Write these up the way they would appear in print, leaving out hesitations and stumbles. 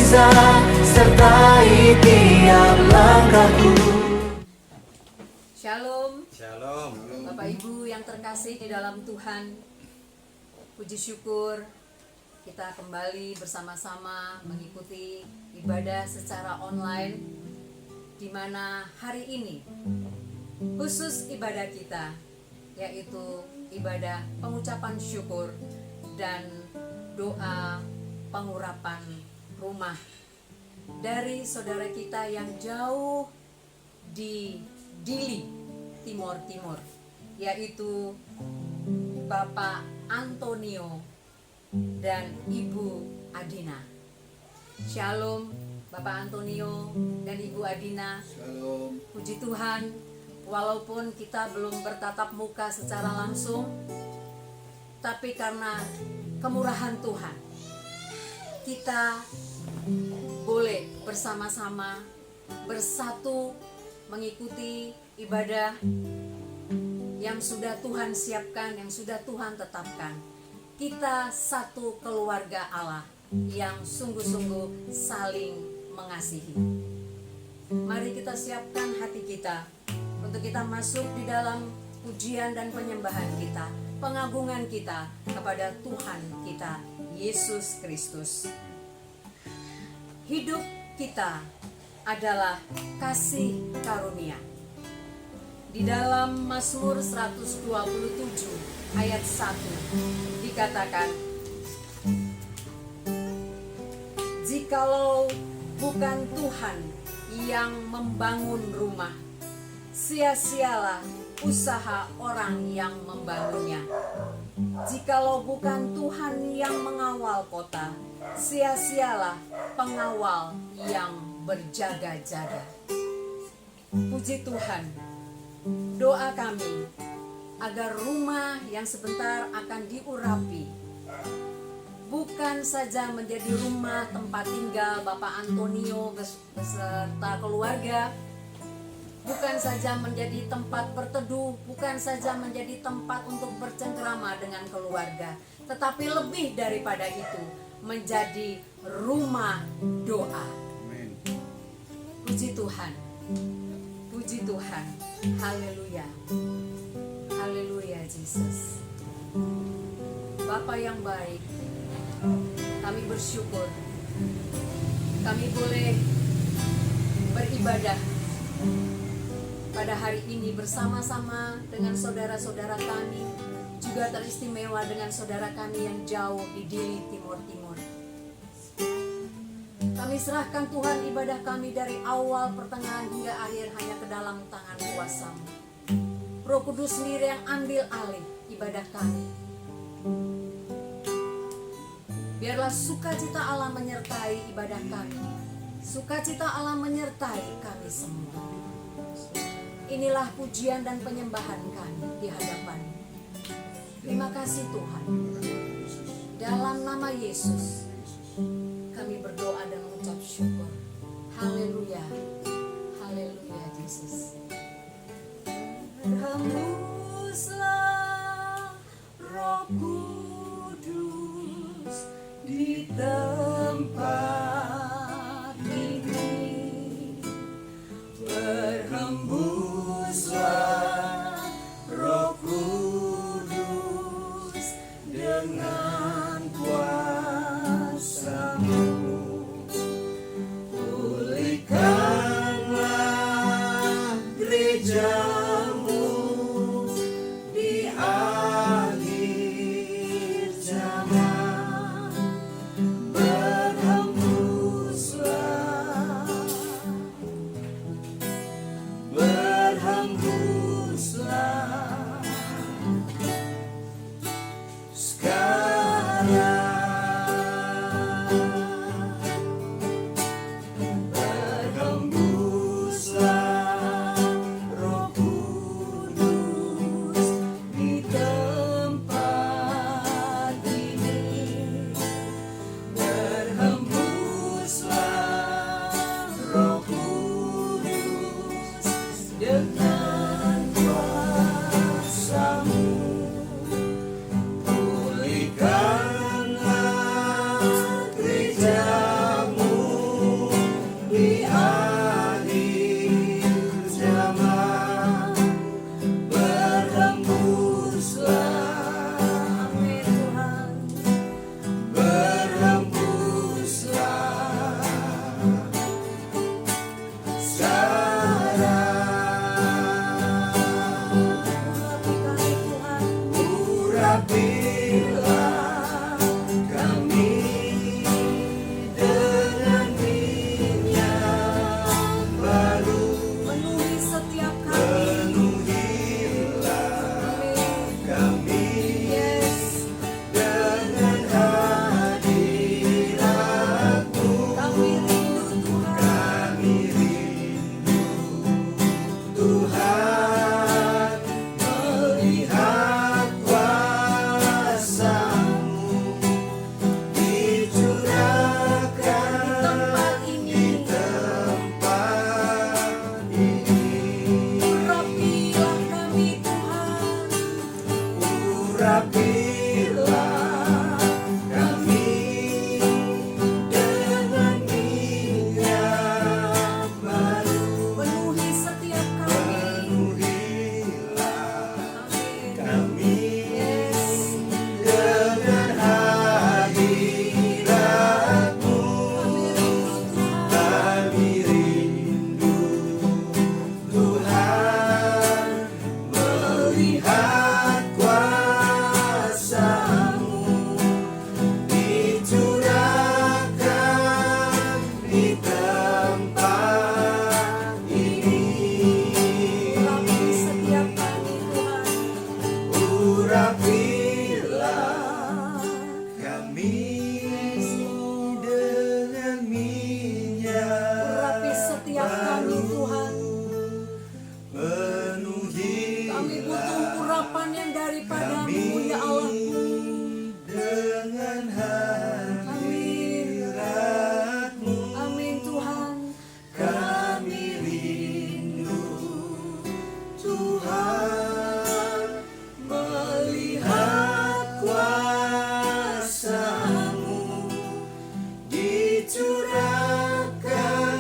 mujizat sertai tiap langkahku. Shalom, Shalom. Bapak Ibu yang terkasih di dalam Tuhan. Puji syukur kita kembali bersama-sama mengikuti ibadah secara online, di mana hari ini khusus ibadah kita yaitu ibadah pengucapan syukur dan doa pengurapan rumah dari saudara kita yang jauh di Dili, Timur, yaitu Bapak Antonio dan Ibu Adina. Shalom Bapak Antonio dan Ibu Adina. Shalom. Puji Tuhan, walaupun kita belum bertatap muka secara langsung, tapi karena kemurahan Tuhan, kita boleh bersama-sama bersatu mengikuti ibadah yang sudah Tuhan siapkan, yang sudah Tuhan tetapkan. Kita satu keluarga Allah yang sungguh-sungguh saling mengasihi. Mari kita siapkan hati kita untuk kita masuk di dalam pujian dan penyembahan kita, pengagungan kita kepada Tuhan kita, Yesus Kristus. Hidup kita adalah kasih karunia. Di dalam Mazmur 127 ayat 1 dikatakan, jikalau bukan Tuhan yang membangun rumah, sia-sialah usaha orang yang membangunnya. Jikalau bukan Tuhan yang mengawal kota, sia-sialah pengawal yang berjaga-jaga. Puji Tuhan, doa kami agar rumah yang sebentar akan diurapi bukan saja menjadi rumah tempat tinggal Bapak Antonio beserta keluarga, bukan saja menjadi tempat berteduh, bukan saja menjadi tempat untuk bercengkrama dengan keluarga, tetapi lebih daripada itu menjadi rumah doa. Amin. Puji Tuhan, puji Tuhan, haleluya, haleluya Yesus. Bapa yang baik, kami bersyukur kami boleh beribadah pada hari ini bersama-sama dengan saudara-saudara kami, juga teristimewa dengan saudara kami yang jauh di Dili, Timur. Kami serahkan Tuhan ibadah kami dari awal, pertengahan hingga akhir hanya ke dalam tangan kuasa-Mu. Roh Kudus sendiri yang ambil alih ibadah kami. Biarlah sukacita Allah menyertai ibadah kami. Sukacita Allah menyertai kami semua. Inilah pujian dan penyembahan kami di hadapan-Mu. Terima kasih Tuhan. Dalam nama Yesus kami berdoa dan mengucap syukur. Haleluya, haleluya Yesus. Hembuslah Roh Kudus di tempat ini. Berhembuslah Roh Kudus dengan kuasa-Mu. Pulihkanlah gereja-Mu di akhir zaman. Berhembuslah, berhembuslah sekarang. Berhembuslah Roh Kudus di tempat ini. Berhembuslah Roh Kudus dengan kuasa-Mu. Pulihkanlah gereja-Mu Tuhan, melihat kuasa-Mu dicurahkan di tempat ini. Urapilah kami Tuhan, Urapilah kami dengan minyak baru. penuhi setiap kami. Penuhilah Amin. kami Yes. dengan hadirat-Mu. Kami rindu Tuhan, melihat kuasa-Mu dicurahkan di tempat ini. Urapi setiap kami Tuhan. Urapilah kami dengan minyak Urapi setiap kami Tuhan. penuhi Kami butuh urapan yang daripada-Mu ya Allahku. dengan hadirat-Mu. Amin Tuhan. Kami rindu Tuhan, melihat kuasa-Mu dicurahkan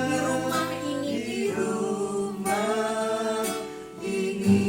Di rumah ini, di rumah ini.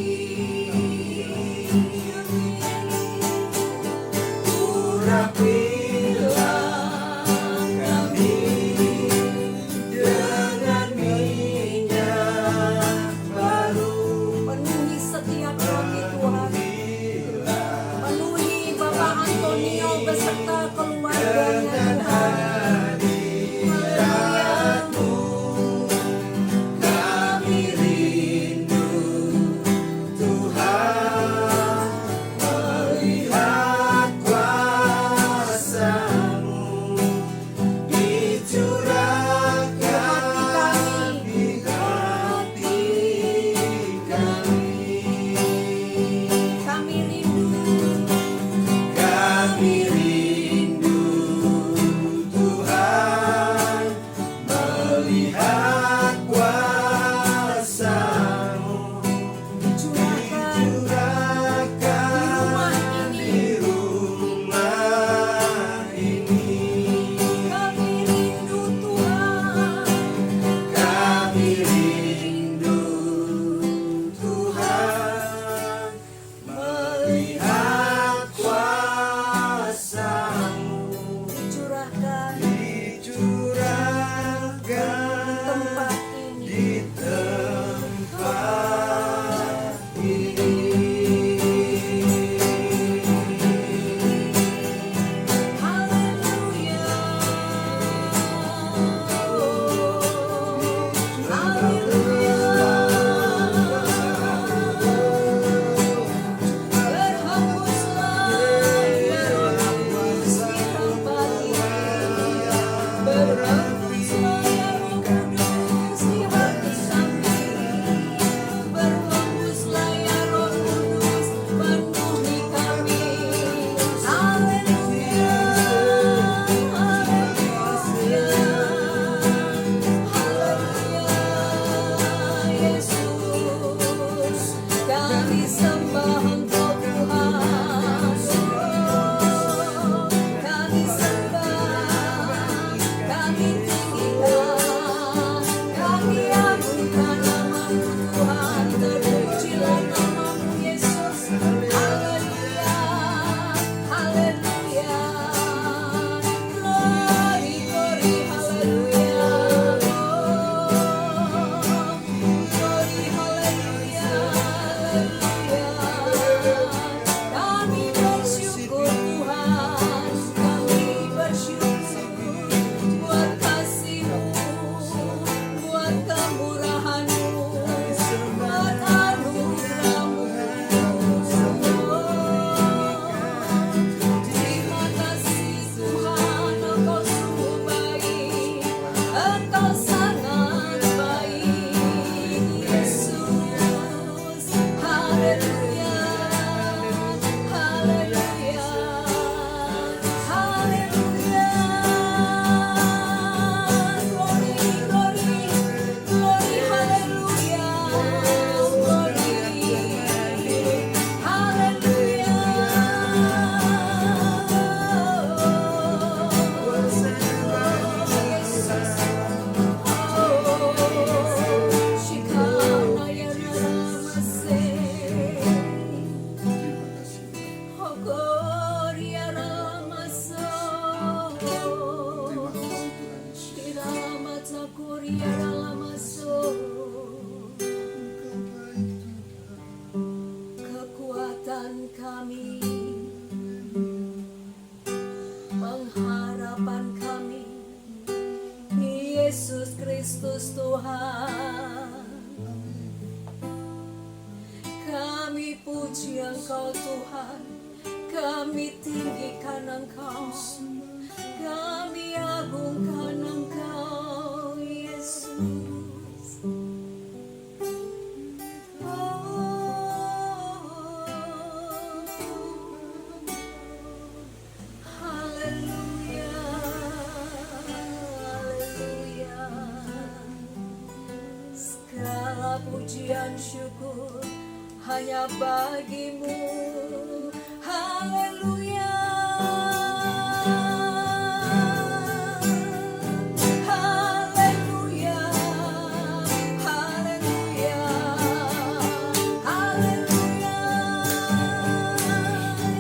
Kami puji Engkau Tuhan, kami tinggikan Engkau, kami agungkan Engkau Yesus. Haleluya, haleluya. Segala pujian syukur hanya bagimu. Haleluya, haleluya, haleluya, haleluya.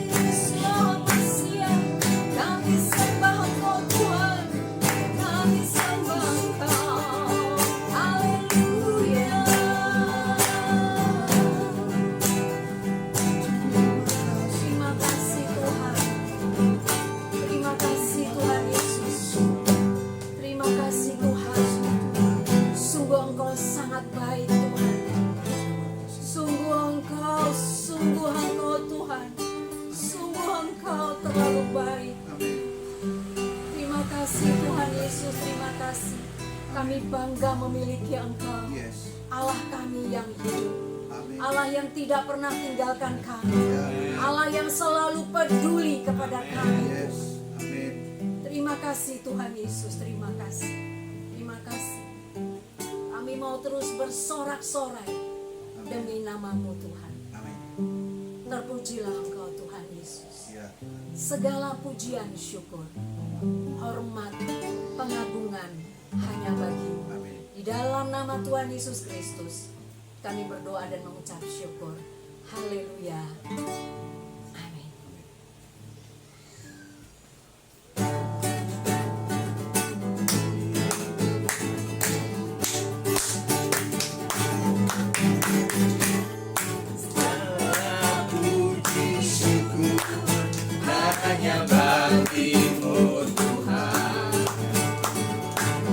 Yesus Maha Messiah, kami sembah Engkau Tuhan, kami sembah Engkau. Haleluya. Terima kasih Tuhan. Terima kasih Tuhan Yesus. Terima kasih Tuhan. Sungguh Engkau sangat baik Tuhan. Sungguh Engkau Tuhan. Sungguh Engkau terlalu baik. Terima kasih Tuhan Yesus. Terima kasih. Kami bangga memiliki Engkau. Yes. Allah kami yang hidup. Amin. Allah yang tidak pernah tinggalkan kami. Allah yang selalu peduli kepada kami. Yes. Amin. Terima kasih Tuhan Yesus, terima kasih. Terima kasih. Kami mau terus bersorak-sorai demi nama-Mu Tuhan. Amin. Terpujilah Engkau Tuhan Yesus. Ya. Segala pujian syukur, hormat, pengagungan hanya bagi-Mu. Amin. Di dalam nama Tuhan Yesus Kristus, kami berdoa dan mengucap syukur. Haleluya. Amin. Puji syukur hanya bagimu Tuhan,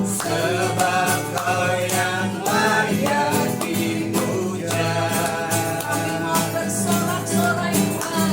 sebab Kau yang layak dipuja. Kami mau bersorak-sorai Tuhan.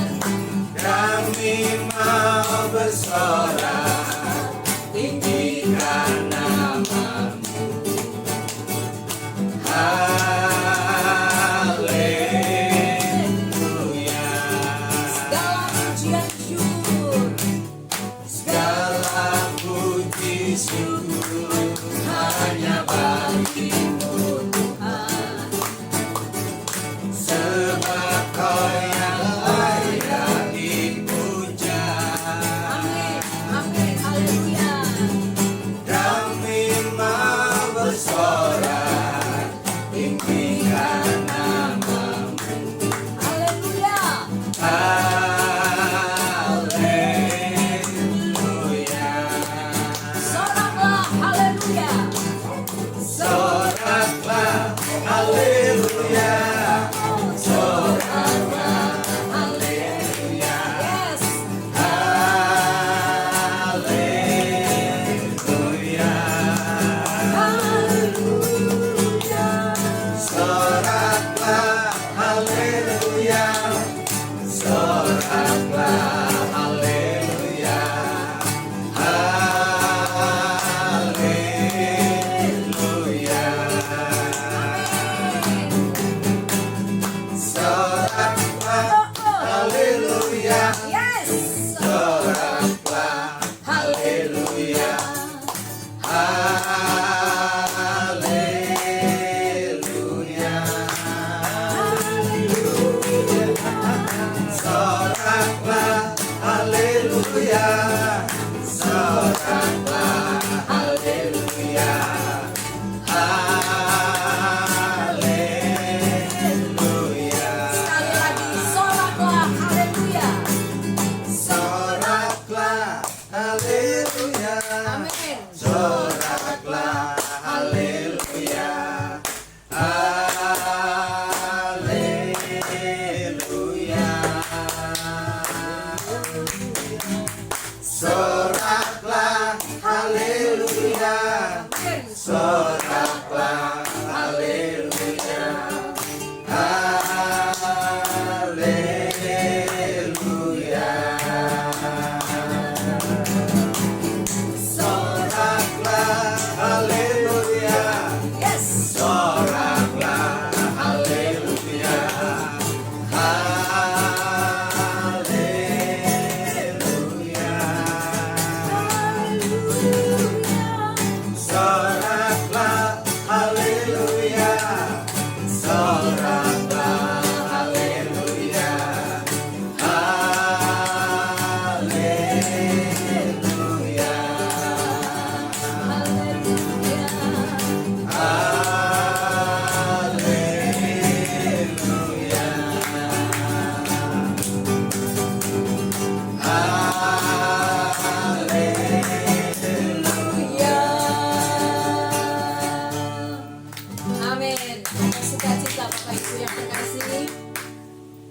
kasih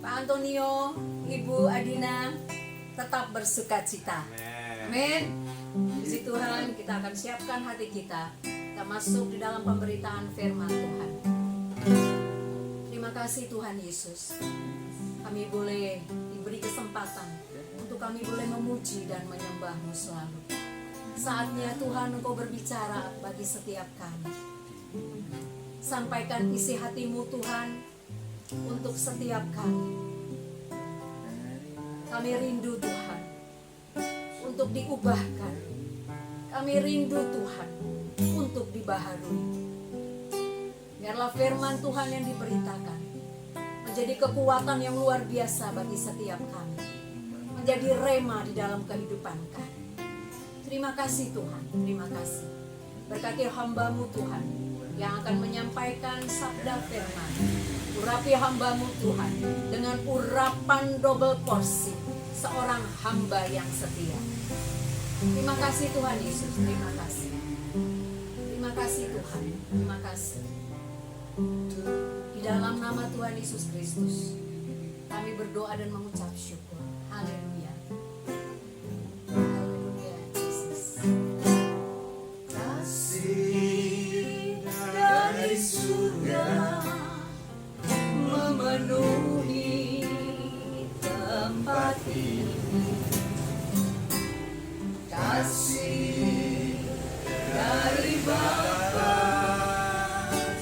Pak Antonio, Ibu Adina tetap bersuka cita. Amin. Puji Tuhan, kita akan siapkan hati kita. Kita masuk di dalam pemberitaan firman Tuhan. Terima kasih Tuhan Yesus. Kami boleh diberi kesempatan untuk kami boleh memuji dan menyembah-Mu selalu. Saatnya Tuhan Engkau berbicara bagi setiap kami. Sampaikan isi hati-Mu Tuhan untuk setiap kami. Kami rindu Tuhan untuk diubahkan. Kami rindu Tuhan untuk dibaharui. Biarlah firman Tuhan yang diberitakan menjadi kekuatan yang luar biasa bagi setiap kami. Menjadi rema di dalam kehidupan kami. Terima kasih Tuhan, terima kasih. Berkati hamba-Mu Tuhan yang akan menyampaikan sabda firman. Urapi hamba-Mu Tuhan dengan urapan double porsi seorang hamba yang setia. Terima kasih Tuhan Yesus, terima kasih. Terima kasih Tuhan, terima kasih. Di dalam nama Tuhan Yesus Kristus, kami berdoa dan mengucap syukur. Haleluya. Haleluya, Yesus. Kasih dari surga memenuhi tempat ini. Kasih dari Bapa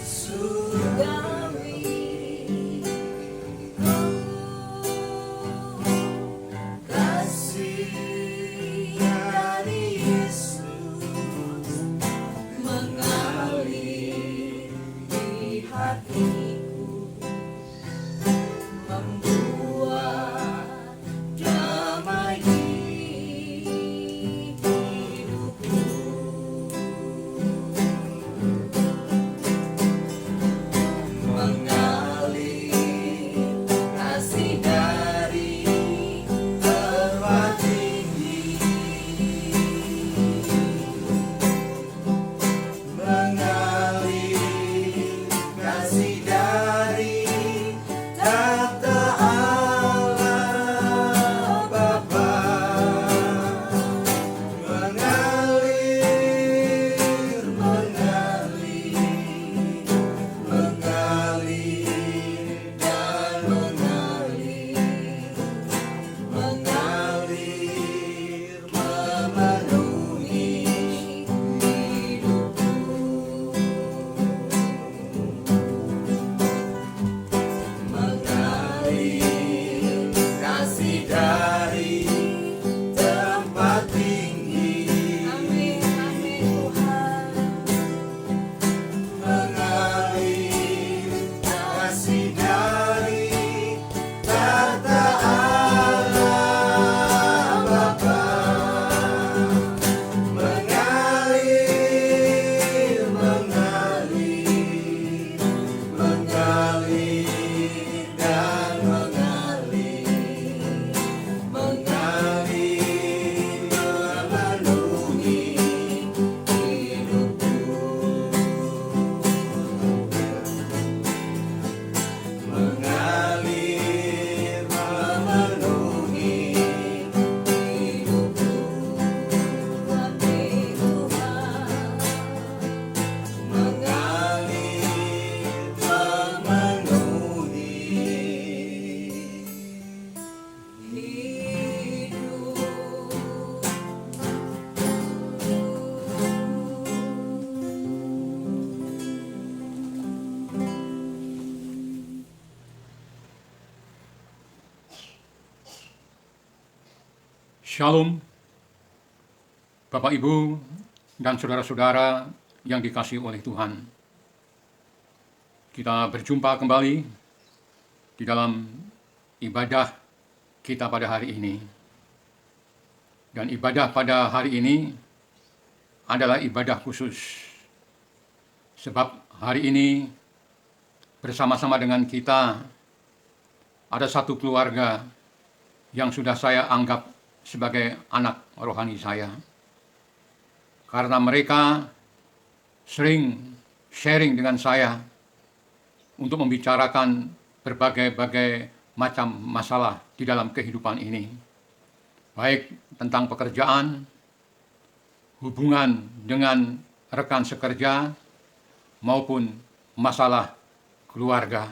surgawi. Kasih dari Yesus mengalir di hatiku, membuat damai di hidupku. Mengalir kasih dari tempat tinggi. Mengalir kasih dari tahta Allah Bapa. Mengalir, mengalir, mengalir dan mengalir, mengalir memenuhi hidupku. Mengalir kasih dari tempat tinggi. Amin, amin Tuhan. Mengalir kasih dari tahta Allah Bapa. Mengalir, mengalir, mengalir dan mengalir, mengalir memenuhi hidupku. Mengalir memenuhi hidupku. Amin Tuhan. Mengalir memenuhi Shalom, Bapak Ibu dan saudara-saudara yang dikasihi oleh Tuhan. Kita berjumpa kembali di dalam ibadah kita pada hari ini. Dan ibadah pada hari ini adalah ibadah khusus. Sebab hari ini bersama-sama dengan kita ada satu keluarga yang sudah saya anggap sebagai anak rohani saya. Karena mereka sering sharing dengan saya untuk membicarakan berbagai-bagai macam masalah di dalam kehidupan ini. Baik tentang pekerjaan, hubungan dengan rekan sekerja, maupun masalah keluarga.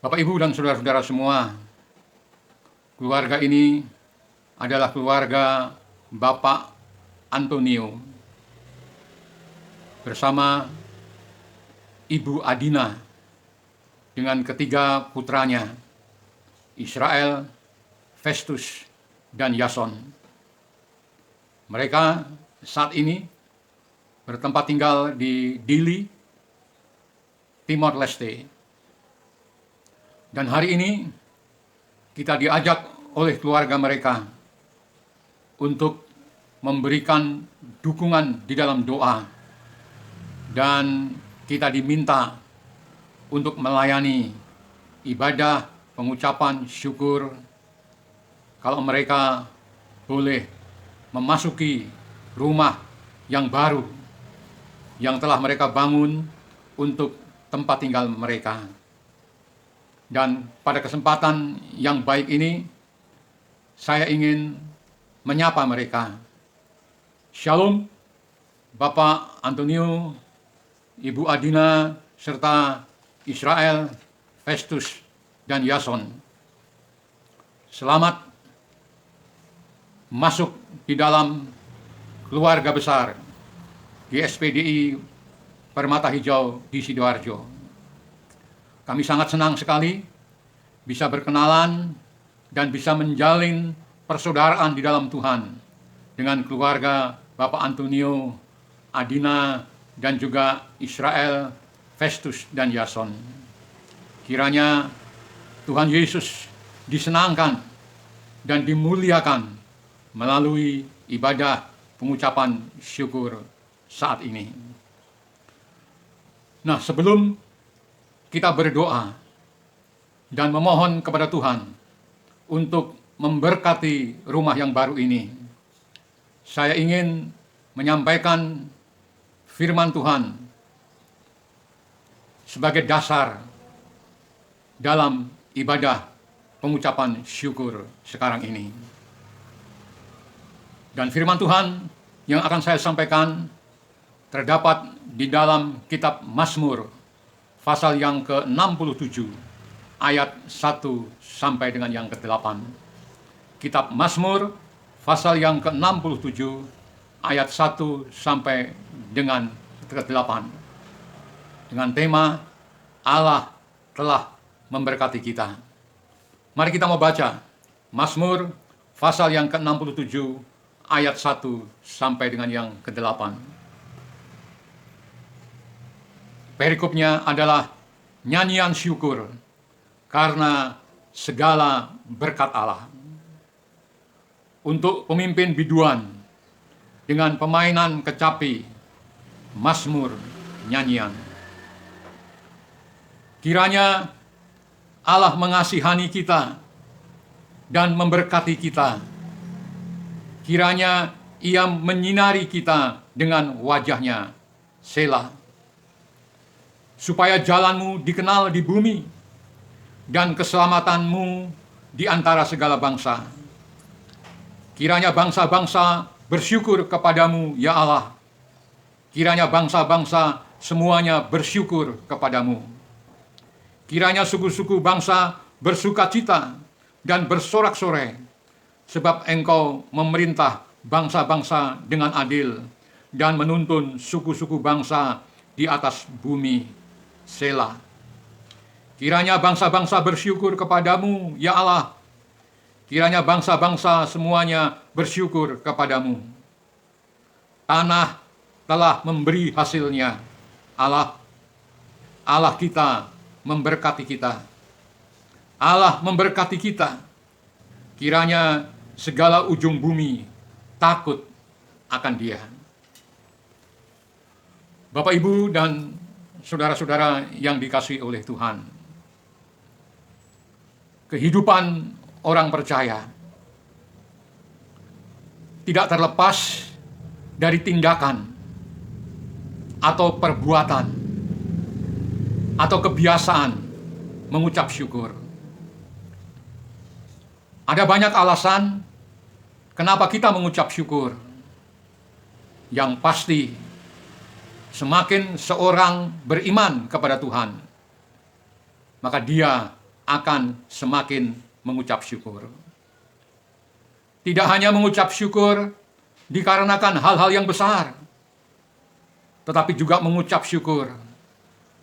Bapak, Ibu, dan saudara-saudara semua, keluarga ini adalah keluarga Bapak Antonio bersama Ibu Adina dengan ketiga putranya, Israel, Festus, dan Yason. Mereka saat ini bertempat tinggal di Dili, Timor Leste. Dan hari ini kita diajak oleh keluarga mereka untuk memberikan dukungan di dalam doa, dan kita diminta untuk melayani ibadah pengucapan syukur kalau mereka boleh memasuki rumah yang baru yang telah mereka bangun untuk tempat tinggal mereka. Dan pada kesempatan yang baik ini, saya ingin menyapa mereka. Shalom, Bapak Antonio, Ibu Adina, serta Israel, Festus, dan Yason. Selamat masuk di dalam keluarga besar GSPDI Permata Hijau di Sidoarjo. Kami sangat senang sekali bisa berkenalan dan bisa menjalin persaudaraan di dalam Tuhan dengan keluarga Bapak Antonio, Adina, dan juga Israel, Festus, dan Yason. Kiranya Tuhan Yesus disenangkan dan dimuliakan melalui ibadah pengucapan syukur saat ini. Nah, sebelum kita berdoa dan memohon kepada Tuhan untuk memberkati rumah yang baru ini, saya ingin menyampaikan firman Tuhan sebagai dasar dalam ibadah pengucapan syukur sekarang ini. Dan firman Tuhan yang akan saya sampaikan terdapat di dalam kitab Mazmur pasal yang ke-67 ayat 1 sampai dengan yang ke-8. Kitab Mazmur pasal yang ke-67 ayat 1 sampai dengan ke-8. Dengan tema Allah telah memberkati kita. Mari kita mau baca Mazmur pasal yang ke-67 ayat 1 sampai dengan yang ke-8. Perikopnya adalah nyanyian syukur karena segala berkat Allah. Untuk pemimpin biduan dengan pemainan kecapi, Mazmur nyanyian. Kiranya Allah mengasihani kita dan memberkati kita. Kiranya Ia menyinari kita dengan wajah-Nya, Selah. Supaya jalanmu dikenal di bumi dan keselamatanmu di antara segala bangsa. Kiranya bangsa-bangsa bersyukur kepadamu, ya Allah. Kiranya bangsa-bangsa semuanya bersyukur kepadamu. Kiranya suku-suku bangsa bersukacita dan bersorak-sorai, sebab Engkau memerintah bangsa-bangsa dengan adil dan menuntun suku-suku bangsa di atas bumi, Selah. Kiranya bangsa-bangsa bersyukur kepadamu, ya Allah. Kiranya bangsa-bangsa semuanya bersyukur kepadamu. Tanah telah memberi hasilnya. Allah kita memberkati kita. Allah memberkati kita. Kiranya segala ujung bumi takut akan Dia. Bapak, Ibu, dan saudara-saudara yang dikasihi oleh Tuhan, kehidupan orang percaya tidak terlepas dari tindakan atau perbuatan atau kebiasaan mengucap syukur. Ada banyak alasan kenapa kita mengucap syukur. Yang pasti, semakin seorang beriman kepada Tuhan, maka dia akan semakin mengucap syukur. Tidak hanya mengucap syukur dikarenakan hal-hal yang besar, tetapi juga mengucap syukur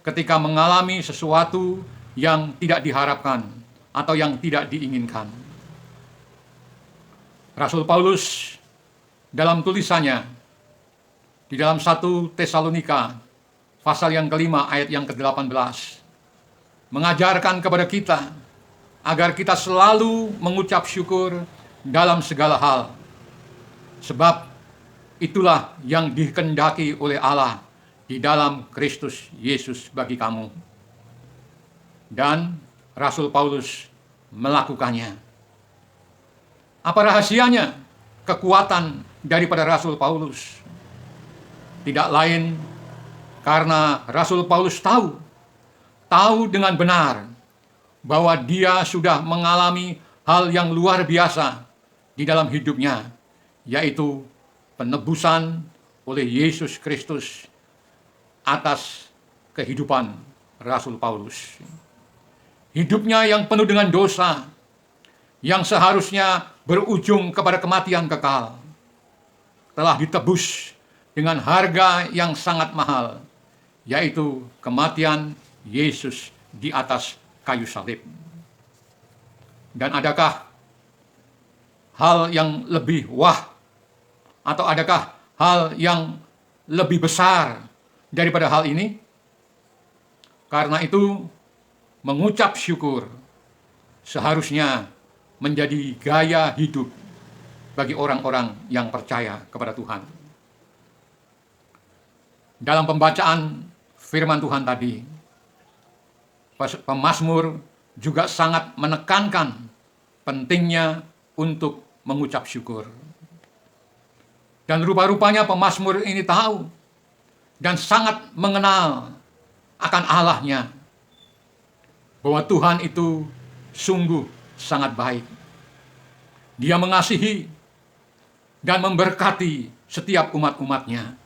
ketika mengalami sesuatu yang tidak diharapkan atau yang tidak diinginkan. Rasul Paulus dalam tulisannya di dalam 1 Tesalonika pasal yang kelima ayat yang ke-18 mengajarkan kepada kita agar kita selalu mengucap syukur dalam segala hal. Sebab itulah yang dikehendaki oleh Allah di dalam Kristus Yesus bagi kamu. Dan Rasul Paulus melakukannya. Apa rahasianya kekuatan daripada Rasul Paulus? Tidak lain karena Rasul Paulus tahu dengan benar bahwa dia sudah mengalami hal yang luar biasa di dalam hidupnya, yaitu penebusan oleh Yesus Kristus atas kehidupan Rasul Paulus. Hidupnya yang penuh dengan dosa, yang seharusnya berujung kepada kematian kekal, telah ditebus dengan harga yang sangat mahal, yaitu kematian Yesus di atas kayu salib. Dan adakah hal yang lebih atau adakah hal yang lebih besar daripada hal ini? Karena itu, mengucap syukur seharusnya menjadi gaya hidup bagi orang-orang yang percaya kepada Tuhan. Dalam pembacaan firman Tuhan tadi, pemazmur juga sangat menekankan pentingnya untuk mengucap syukur. Dan rupa-rupanya pemazmur ini tahu dan sangat mengenal akan Allahnya, bahwa Tuhan itu sungguh sangat baik. Dia mengasihi dan memberkati setiap umat-umatnya.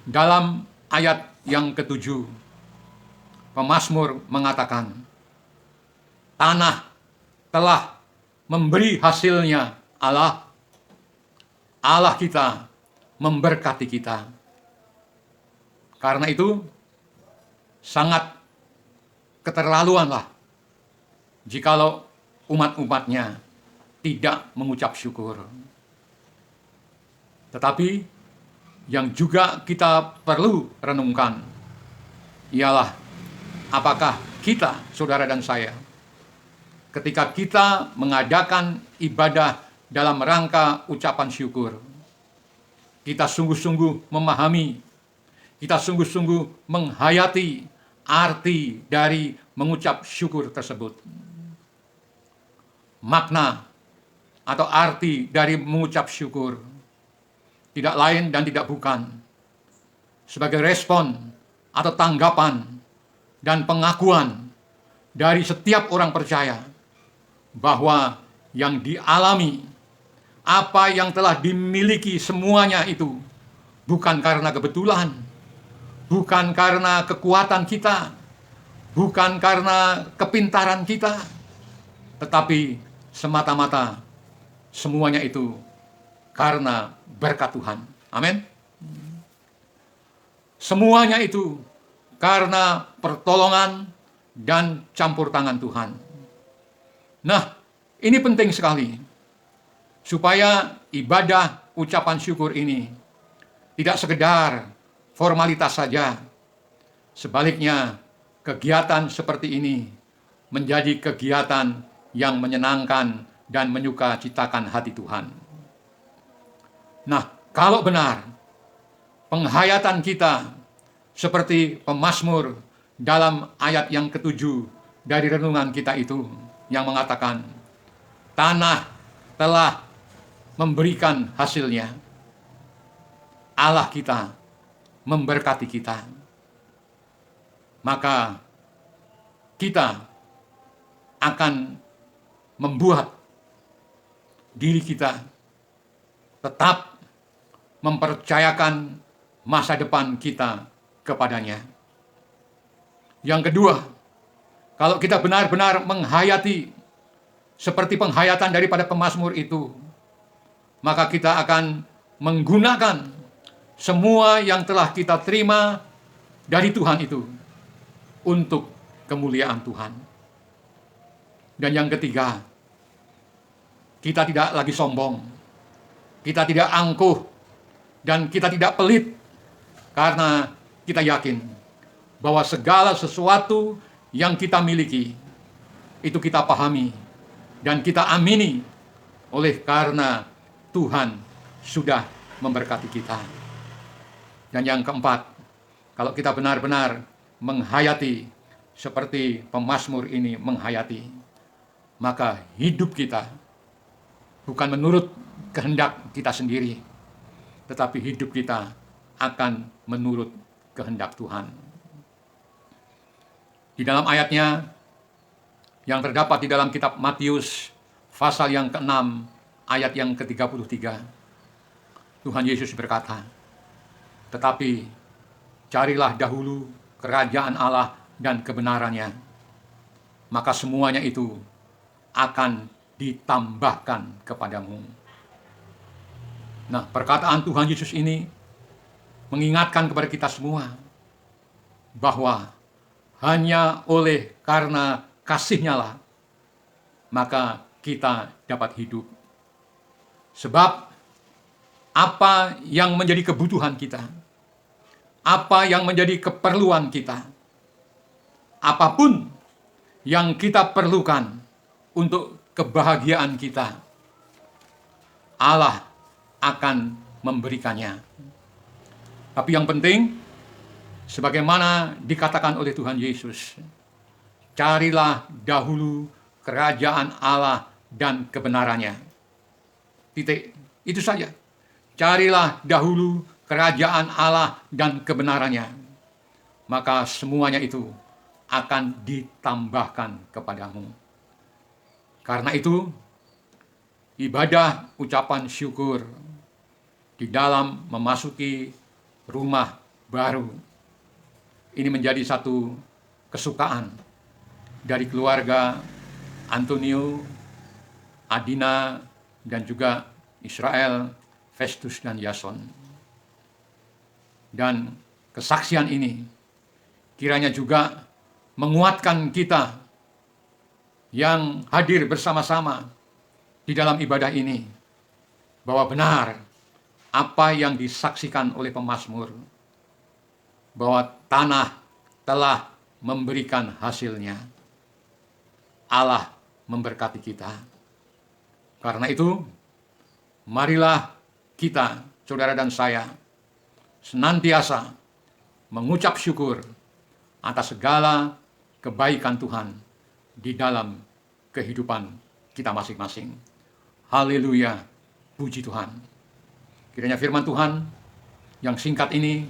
Dalam ayat yang ke-7, pemazmur mengatakan, tanah telah memberi hasilnya, Allah kita memberkati kita. Karena itu, sangat keterlaluanlah jikalau umat-umatnya tidak mengucap syukur. Tetapi yang juga kita perlu renungkan ialah apakah kita, saudara dan saya, ketika kita mengadakan ibadah dalam rangka ucapan syukur, kita sungguh-sungguh memahami, kita sungguh-sungguh menghayati arti dari mengucap syukur tersebut. Makna atau arti dari mengucap syukur tidak lain dan tidak bukan sebagai respon atau tanggapan dan pengakuan dari setiap orang percaya bahwa yang dialami, apa yang telah dimiliki semuanya itu bukan karena kebetulan, bukan karena kekuatan kita, bukan karena kepintaran kita, tetapi semata-mata semuanya itu karena berkat Tuhan. Amin. Semuanya itu karena pertolongan dan campur tangan Tuhan. Nah, ini penting sekali supaya ibadah ucapan syukur ini tidak sekedar formalitas saja. Sebaliknya, kegiatan seperti ini menjadi kegiatan yang menyenangkan dan menyukacitakan hati Tuhan. Nah, kalau benar penghayatan kita seperti pemazmur dalam ayat yang ke-7 dari renungan kita itu yang mengatakan, tanah telah memberikan hasilnya, Allah kita memberkati kita. maka kita akan membuat diri kita tetap mempercayakan masa depan kita kepadanya. Yang kedua, kalau kita benar-benar menghayati seperti penghayatan daripada pemazmur itu, maka kita akan menggunakan semua yang telah kita terima dari Tuhan itu untuk kemuliaan Tuhan. Dan yang ketiga, kita tidak lagi sombong, kita tidak angkuh, dan kita tidak pelit, karena kita yakin bahwa segala sesuatu yang kita miliki itu kita pahami dan kita amini oleh karena Tuhan sudah memberkati kita. Dan yang keempat, kalau kita benar-benar menghayati seperti pemazmur ini menghayati, maka hidup kita bukan menurut kehendak kita sendiri, tetapi hidup kita akan menurut kehendak Tuhan. Di dalam ayatnya yang terdapat di dalam kitab Matius pasal yang ke-6 ayat yang ke-33, Tuhan Yesus berkata, "Tetapi carilah dahulu kerajaan Allah dan kebenarannya, maka semuanya itu akan ditambahkan kepadamu." Nah, perkataan Tuhan Yesus ini mengingatkan kepada kita semua bahwa hanya oleh karena kasih-Nya lah maka kita dapat hidup. Sebab apa yang menjadi kebutuhan kita, apa yang menjadi keperluan kita, apapun yang kita perlukan untuk kebahagiaan kita, Allah akan memberikannya. Tapi yang penting, sebagaimana dikatakan oleh Tuhan Yesus, carilah dahulu kerajaan Allah dan kebenarannya. Titik. Itu saja. Carilah dahulu kerajaan Allah dan kebenarannya, maka semuanya itu akan ditambahkan kepadamu. Karena itu, ibadah ucapan syukur di dalam memasuki rumah baru ini menjadi satu kesukaan dari keluarga Antonio, Adina, dan juga Israel, Festus, dan Yason. Dan kesaksian ini kiranya juga menguatkan kita yang hadir bersama-sama di dalam ibadah ini, bahwa benar apa yang disaksikan oleh pemazmur, bahwa tanah telah memberikan hasilnya. Allah memberkati kita. Karena itu, marilah kita, saudara dan saya, senantiasa mengucap syukur atas segala kebaikan Tuhan di dalam kehidupan kita masing-masing. Haleluya, puji Tuhan. Kiranya firman Tuhan yang singkat ini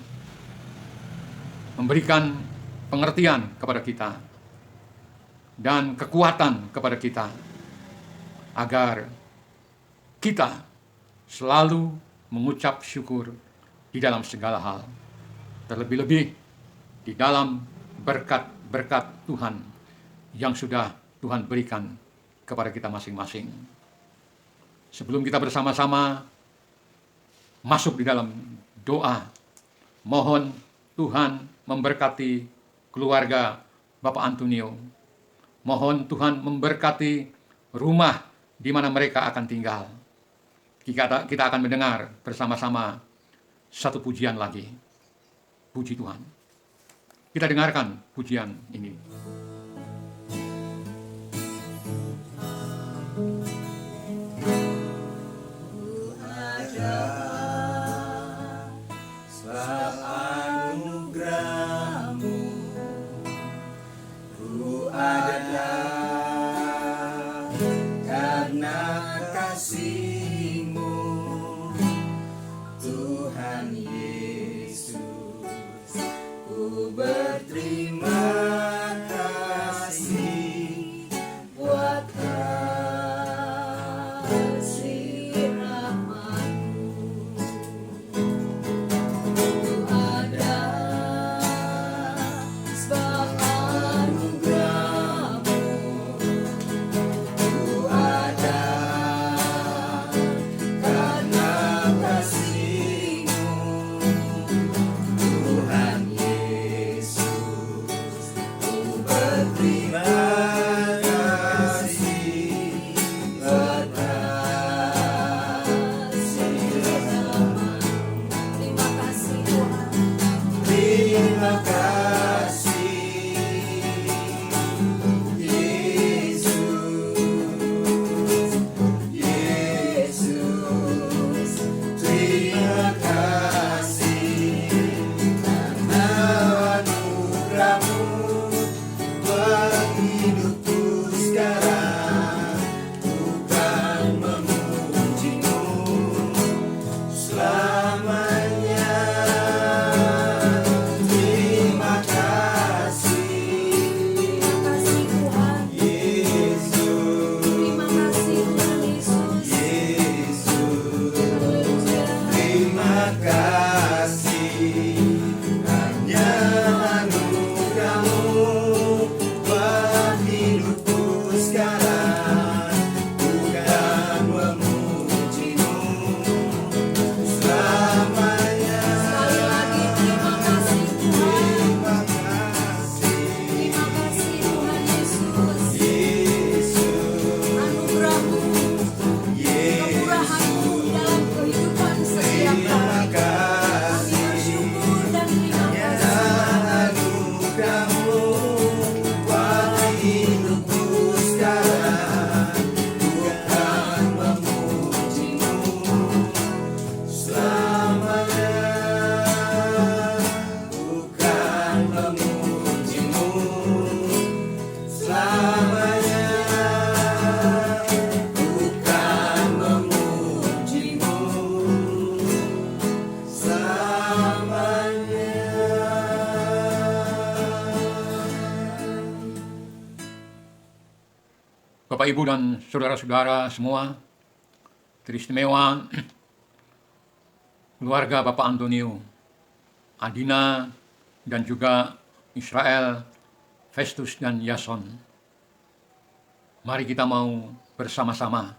memberikan pengertian kepada kita dan kekuatan kepada kita, agar kita selalu mengucap syukur di dalam segala hal, terlebih-lebih di dalam berkat-berkat Tuhan yang sudah Tuhan berikan kepada kita masing-masing. Sebelum kita bersama-sama masuk di dalam doa, mohon Tuhan memberkati keluarga Bapak Antonio. Mohon Tuhan memberkati rumah di mana mereka akan tinggal. Kita akan mendengar bersama-sama satu pujian lagi. Puji Tuhan. Kita dengarkan pujian ini. Berterima Terima kasih Terima kasih Tuhan. Terima kasih Yesus, Yesus. Terima kasih karena anugerah-Mu buat hidupku sekarang. Bukan memuji-Mu selamanya. Terima kasih Terima kasih Tuhan. Yesus, Terima kasih Tuhan Yesus. Yesus. Haleluya. Terima kasih hanya anugerah-Mu buat hidupku sekarang. Bukan memuji-Mu selamanya. Sekali lagi terima kasih Tuhan. Terima kasih Terima kasih Tuhan Yesus. Yesus, Anugerah-Mu, kemurahan-Mu dalam kehidupan setiap terima hari. Kami kasih bersyukur dan terima kasih. anugerah-Mu buat hidupku sekarang. Bukan memuji-Mu selamanya. Bukan memuji-Mu selamanya. Bukan memuji-Mu selamanya. Bapak, Ibu, dan saudara-saudara semua, teristimewa keluarga Bapak Antonio, Adina, dan juga Israel, Festus, dan Yason. Mari kita mau bersama-sama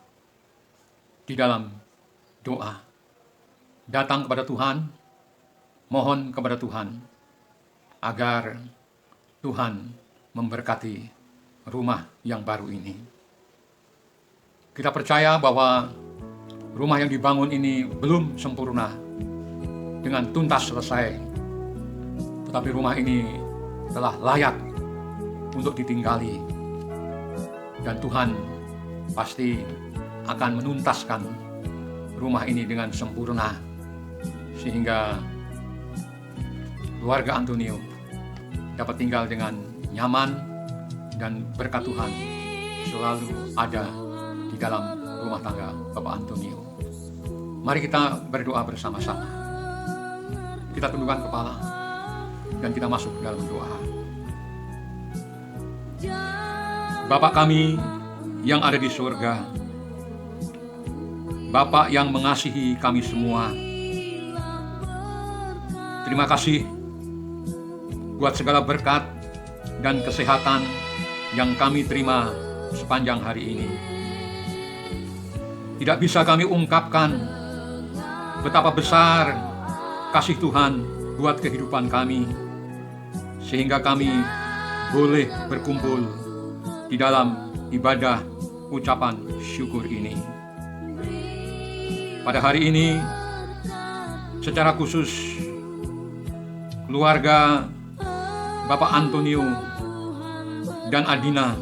di dalam doa. Datang kepada Tuhan, mohon kepada Tuhan, agar Tuhan memberkati rumah yang baru ini. Kita percaya bahwa rumah yang dibangun ini belum sempurna dengan tuntas selesai, tetapi rumah ini telah layak untuk ditinggali, dan Tuhan pasti akan menuntaskan rumah ini dengan sempurna, sehingga keluarga Antonio dapat tinggal dengan nyaman, dan berkat Tuhan selalu ada di dalam rumah tangga Bapak Antonio. Mari kita berdoa bersama-sama. Kita tundukkan kepala dan kita masuk dalam doa. Bapa kami yang ada di surga, Bapa yang mengasihi kami semua, terima kasih buat segala berkat dan kesehatan yang kami terima sepanjang hari ini. Tidak bisa kami ungkapkan betapa besar kasih Tuhan buat kehidupan kami, sehingga kami boleh berkumpul di dalam ibadah ucapan syukur ini. Pada hari ini, secara khusus keluarga Bapak Antonio dan Adina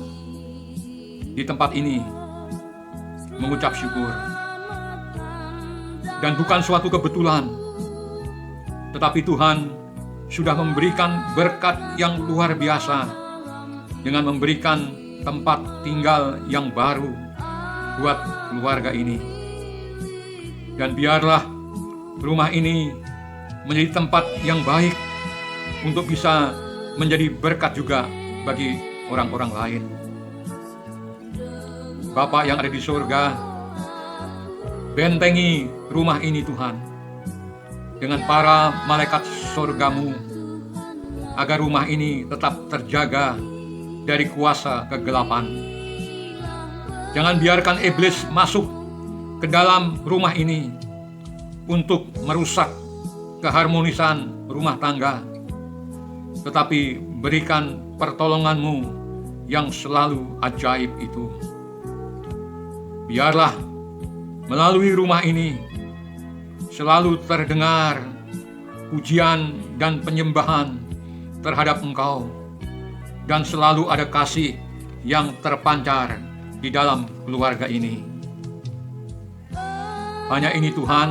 di tempat ini mengucap syukur. Dan bukan suatu kebetulan, tetapi Tuhan sudah memberikan berkat yang luar biasa dengan memberikan tempat tinggal yang baru buat keluarga ini. Dan biarlah rumah ini menjadi tempat yang baik untuk bisa menjadi berkat juga bagi orang-orang lain. Bapa yang ada di surga, bentengi rumah ini Tuhan dengan para malaikat surgamu, agar rumah ini tetap terjaga dari kuasa kegelapan. Jangan biarkan iblis masuk ke dalam rumah ini untuk merusak keharmonisan rumah tangga, tetapi berikan pertolongan-Mu yang selalu ajaib itu. Biarlah melalui rumah ini selalu terdengar pujian dan penyembahan terhadap Engkau, dan selalu ada kasih yang terpancar di dalam keluarga ini. Hanya ini Tuhan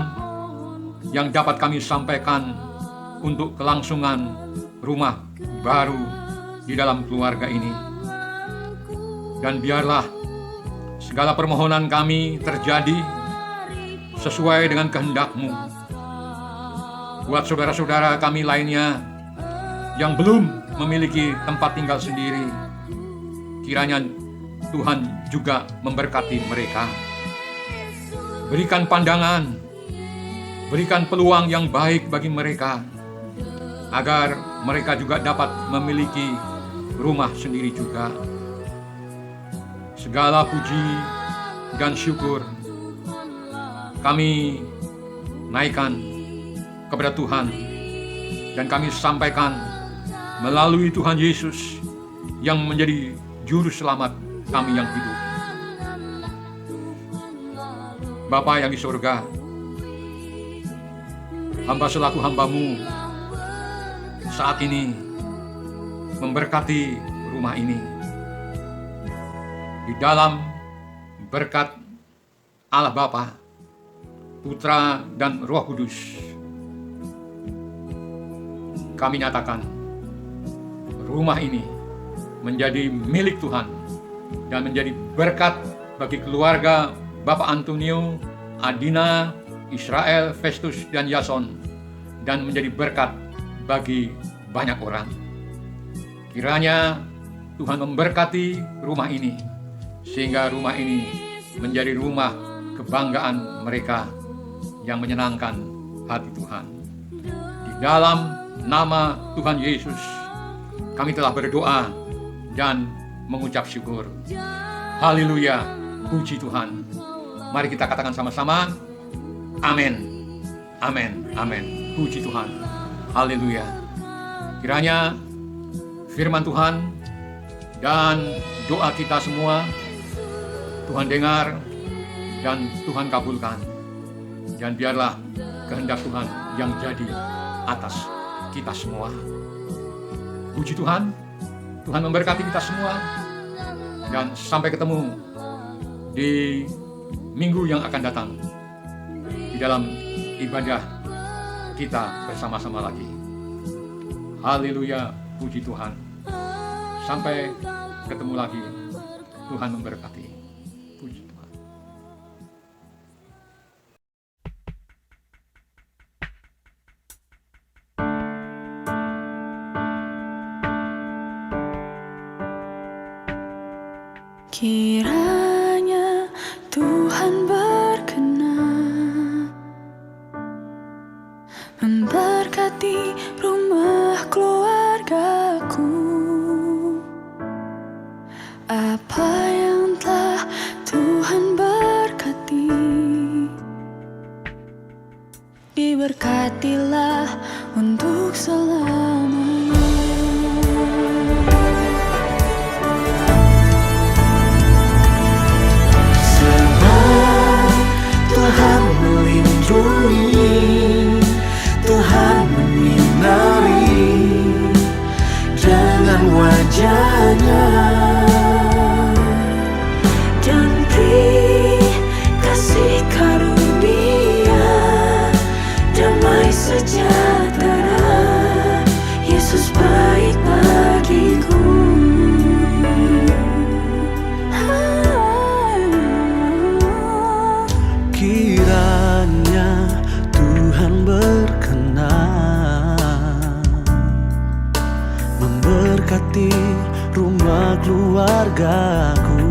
yang dapat kami sampaikan untuk kelangsungan rumah baru di dalam keluarga ini. Dan biarlah segala permohonan kami terjadi sesuai dengan kehendak-Mu. Buat saudara-saudara kami lainnya yang belum memiliki tempat tinggal sendiri, kiranya Tuhan juga memberkati mereka. Berikan pandangan, berikan peluang yang baik bagi mereka, agar mereka juga dapat memiliki rumah sendiri juga. Segala puji dan syukur kami naikkan kepada Tuhan, dan kami sampaikan melalui Tuhan Yesus yang menjadi juru selamat kami yang hidup. Bapa yang di surga, hamba selaku hamba-Mu saat ini memberkati rumah ini di dalam berkat Allah Bapa, Putra, dan Roh Kudus. Kami nyatakan rumah ini menjadi milik Tuhan dan menjadi berkat bagi keluarga Bapak Antonio, Adina, Israel, Festus, dan Yason, dan menjadi berkat bagi banyak orang. Kiranya Tuhan memberkati rumah ini, sehingga rumah ini menjadi rumah kebanggaan mereka yang menyenangkan hati Tuhan. Di dalam nama Tuhan Yesus, kami telah berdoa dan mengucap syukur. Haleluya, puji Tuhan. Mari kita katakan sama-sama, amin, amin, amin. Puji Tuhan, haleluya. Kiranya firman Tuhan dan doa kita semua Tuhan dengar dan Tuhan kabulkan. Dan biarlah kehendak Tuhan yang jadi atas kita semua. Puji Tuhan, Tuhan memberkati kita semua. Dan sampai ketemu di minggu yang akan datang di dalam ibadah kita bersama-sama lagi. Haleluya, puji Tuhan. Sampai ketemu lagi. Tuhan memberkati. Puji Tuhan. Kiranya Tuhan berkenan memberkati rumah keluargaku. Apa yang telah Tuhan berkati, diberkatilah untuk selamanya. Tuhan melindungi, Tuhan menyinari dengan wajah-Nya, Dan beri kasih karunia, damai sejahtera, Yesus baik bagiku. kiranya Tuhan berkenan memberkati rumah keluargaku.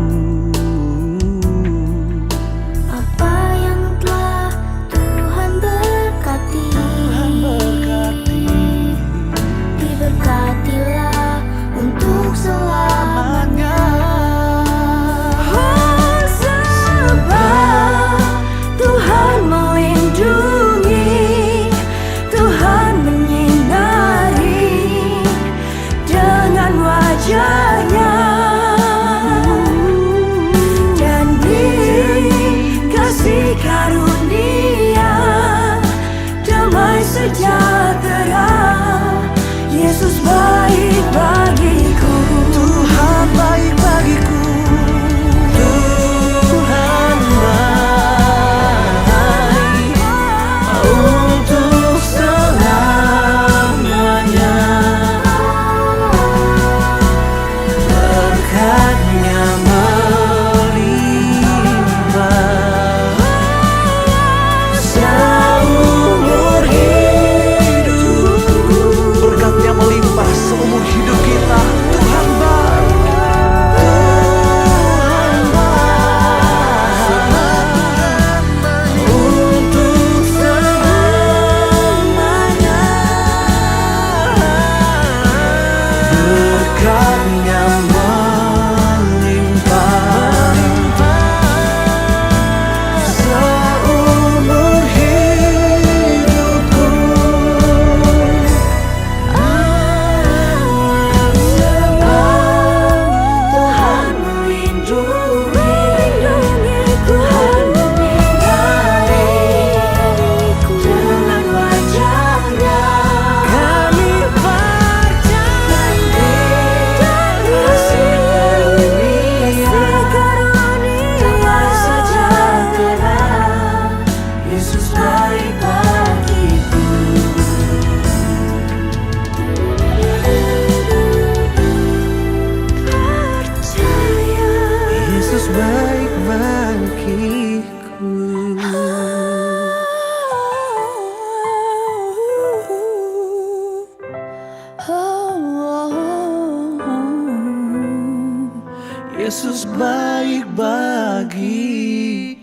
Apa yang telah Tuhan berkati, diberkatilah untuk selamanya. Sebab Tuhan melindungi, Tuhan menyinari dengan wajah-Nya, Yesus baik bagiku.